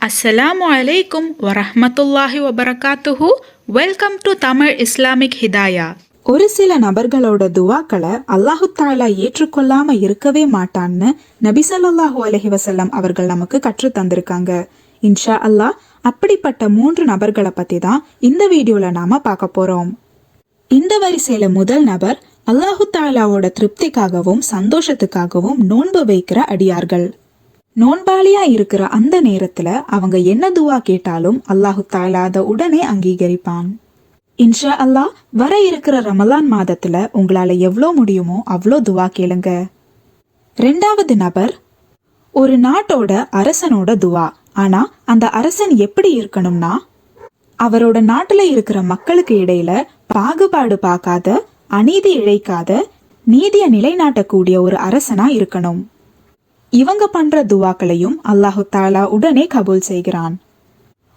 அஸ்ஸலாமு அலைக்கும் வரஹ்மத்துல்லாஹி வபரகாத்துஹு. Welcome to Tamil Islamic Hidaya. ஒரு சில நபர்களோட துவாக்களை அல்லாஹு தாலா ஏற்றுக்கொள்ளாம இருக்கவே மாட்டான்னு நபி ஸல்லல்லாஹு அலைஹி வஸல்லம் அவர்கள் நமக்கு கற்று தந்திருக்காங்க. இன்ஷா அல்லாஹ் அப்படிப்பட்ட 3 நபர்களை பத்தி தான் இந்த வீடியோல நாம பார்க்க போறோம். இந்த வரிசையில முதல் நபர் அல்லாஹு தாலாவோட திருப்திக்காகவும் சந்தோஷத்துக்காகவும் நோன்பு வைக்கிற அடியார்கள். நோன்பாளியா இருக்கிற அந்த நேரத்துல அவங்க என்ன துவா கேட்டாலும் அல்லாஹு தாலா அதை உடனே அங்கீகரிப்பான். இன்ஷா அல்லாஹ் வர இருக்கிற ரமலான் மாதத்துல உங்களால எவ்வளோ முடியுமோ அவ்வளோ துவா கேளுங்க. 2வது நபர் ஒரு நாட்டோட அரசனோட துவா. ஆனா அந்த அரசன் எப்படி இருக்கணும்னா, அவரோட நாட்டுல இருக்கிற மக்களுக்கு இடையில பாகுபாடு பார்க்காத, அநீதி இழைக்காத, நீதியை நிலைநாட்டக்கூடிய ஒரு அரசனா இருக்கணும். இவங்க பண்ற துவாக்களையும் அல்லாஹு தாலா உடனே கபூல் செய்கிறான்.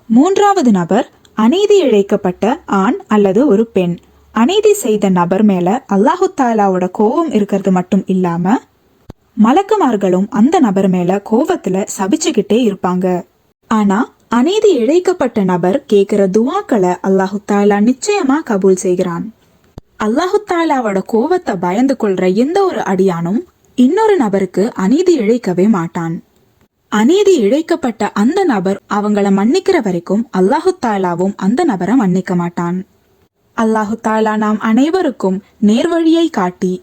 3வது நபர் அநீதி இழைக்கப்பட்ட ஆண் அல்லது ஒரு பெண். அநீதி செய்த நபர் மேல அல்லாஹு தாலாவோட கோபம் இருக்கிறது மட்டும் இல்லாம மலக்குமார்களும் அந்த நபர் மேல கோபத்துல சபிச்சுக்கிட்டே இருப்பாங்க. ஆனா அநீதி இழைக்கப்பட்ட நபர் கேட்கிற துவாக்களை அல்லாஹு தாலா நிச்சயமா கபூல் செய்கிறான். அல்லாஹு தாலாவோட கோபத்தை பயந்து கொள்ற எந்த ஒரு அடியானும் இன்னொரு நபருக்கு அநீதி இழைக்கவே மாட்டான். அநீதி இழைக்கப்பட்ட அந்த நபர் அவங்கள மன்னிக்கிற வரைக்கும் அல்லாஹு தாலாவும் அந்த நபரை மன்னிக்க மாட்டான். அல்லாஹு தாலா நாம் அனைவருக்கும் நேர்வழியை காட்டி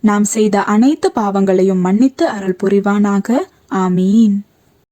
நாம் செய்த அனைத்து பாவங்களையும் மன்னித்து அருள் புரிவானாக. ஆமீன்.